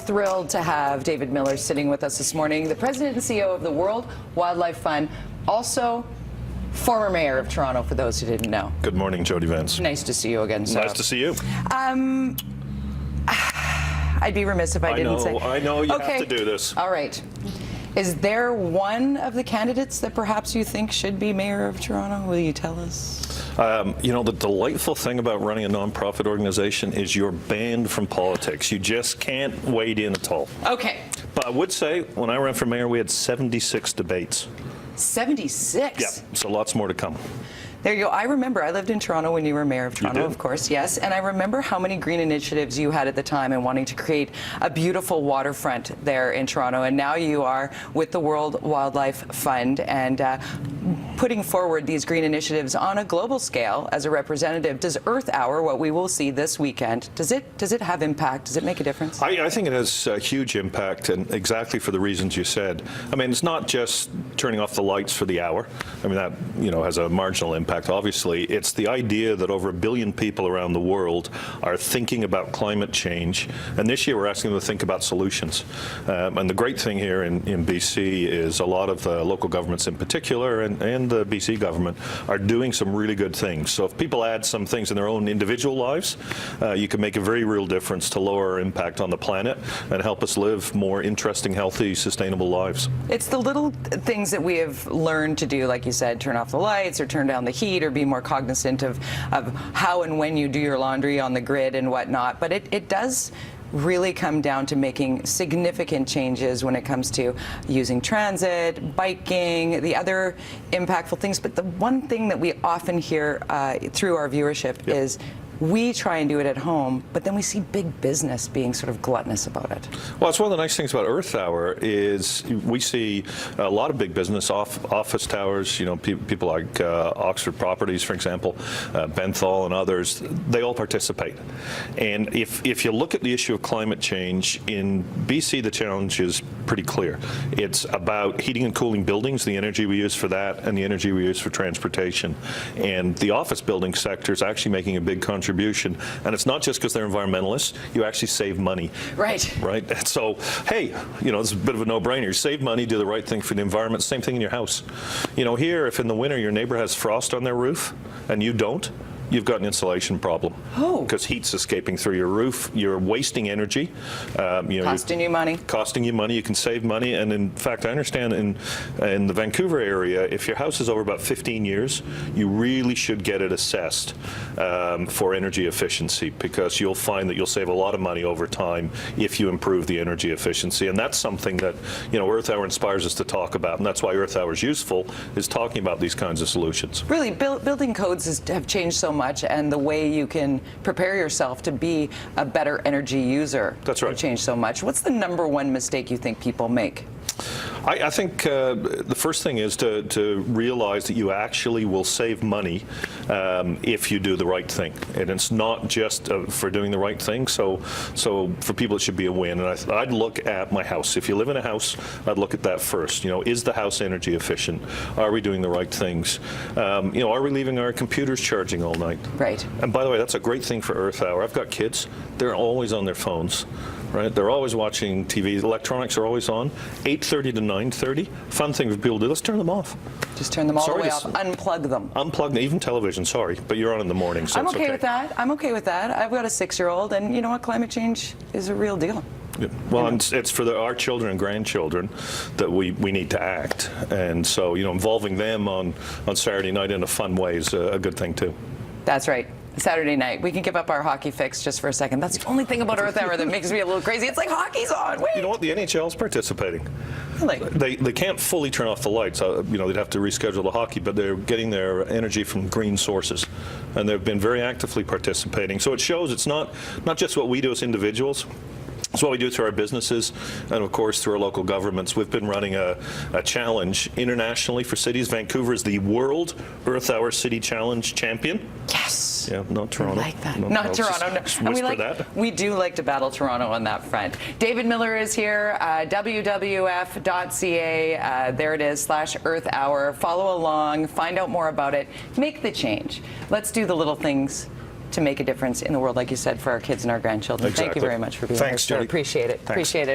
thrilled to have David Miller sitting with us this morning, the president and CEO of the World Wildlife Fund, also former mayor of Toronto, for those who didn't know. Good morning, Jody Vance. Nice to see you again, sir. Nice to see you. I'd be remiss if I didn't say. I know you have to do this. All right. Is there one of the candidates that perhaps you think should be mayor of Toronto? Will you tell us? You know, the delightful thing about running a nonprofit organization is you're banned from politics. You just can't wade in at all. Okay. But I would say, when I ran for mayor, we had 76 debates. 76? Yeah, so lots more to come. There you go. I remember I lived in Toronto when you were mayor of Toronto, of course, yes. And I remember how many green initiatives you had at the time and wanting to create a beautiful waterfront there in Toronto. And now you are with the World Wildlife Fund and putting forward these green initiatives on a global scale as a representative. Does Earth Hour, what we will see this weekend, does it have impact? Does it make a difference? I think it has a huge impact, and exactly for the reasons you said. I mean, it's not just turning off the lights for the hour. I mean, that, you know, has a marginal impact. Obviously, it's the idea that over 1 billion people around the world are thinking about climate change, and this year we're asking them to think about solutions. And the great thing here in BC is a lot of local governments in particular, and the BC government, are doing some really good things. So if people add some things in their own individual lives, you can make a very real difference to lower our impact on the planet and help us live more interesting, healthy, sustainable lives. It's the little things that we have learned to do, like you said, turn off the lights or turn down the heat or be more cognizant of how and when you do your laundry on the grid and whatnot. But it does really come down to making significant changes when it comes to using transit, biking, the other impactful things. But the one thing that we often hear through our viewership is we try and do it at home, but then we see big business being sort of gluttonous about it. Well, it's one of the nice things about Earth Hour is we see a lot of big business, office towers, you know, people like Oxford Properties, for example, Benthal and others, they all participate. And if you look at the issue of climate change, in BC the challenge is pretty clear. It's about heating and cooling buildings, the energy we use for that, and the energy we use for transportation. And the office building sector is actually making a big contribution. And it's not just because they're environmentalists, you actually save money. Right. Right? And so, hey, you know, it's a bit of a no-brainer. Save money, do the right thing for the environment. Same thing in your house. You know, here, if in the winter your neighbor has frost on their roof and you don't, you've got an insulation problem. Oh. Because heat's escaping through your roof. You're wasting energy. You know, costing you money. Costing you money. You can save money. And in fact, I understand in the Vancouver area, if your house is over about 15 years, you really should get it assessed for energy efficiency, because you'll find that you'll save a lot of money over time if you improve the energy efficiency. And that's something that, you know, Earth Hour inspires us to talk about. And that's why Earth Hour is useful, is talking about these kinds of solutions. Really, building codes have changed so much, and the way you can prepare yourself to be a better energy user. That's right. Have changed so much. What's the #1 mistake you think people make? I think the first thing is to realize that you actually will save money if you do the right thing. And it's not just for doing the right thing. So for people, it should be a win. And I'd look at my house. If you live in a house, I'd look at that first. You know, is the house energy efficient? Are we doing the right things? You know, are we leaving our computers charging all night? Right. And by the way, that's a great thing for Earth Hour. I've got kids. They're always on their phones. Right, they're always watching TV. Electronics are always on. 8:30 to 9:30. Fun thing for people to do. Let's turn them off. Just turn them all the way off. Unplug them. Unplug them. Even television. Sorry, but you're on in the morning, so I'm okay with that. I'm okay with that. I've got a 6-year-old, and you know what? Climate change is a real deal. Yeah. Well, it's for our children and grandchildren that we need to act, and so, you know, involving them on Saturday night in a fun way is a good thing too. That's right. Saturday night. We can give up our hockey fix just for a second. That's the only thing about Earth Hour that makes me a little crazy. It's like hockey's on. Wait. You know what? The NHL's participating. Really? They can't fully turn off the lights. You know, they'd have to reschedule the hockey, but they're getting their energy from green sources, and they've been very actively participating. So it shows it's not just what we do as individuals. It's what we do through our businesses and, of course, through our local governments. We've been running a challenge internationally for cities. Vancouver is the World Earth Hour City Challenge champion. Yes. Yeah, not Toronto. I like that. No, not Toronto. No. And we do like to battle Toronto on that front. David Miller is here, wwf.ca. There it is, /Earth Hour. Follow along, find out more about it, make the change. Let's do the little things to make a difference in the world, like you said, for our kids and our grandchildren. Thank you Exactly. very much for being Thanks, here. Judy. Appreciate it. Thanks. Appreciate it.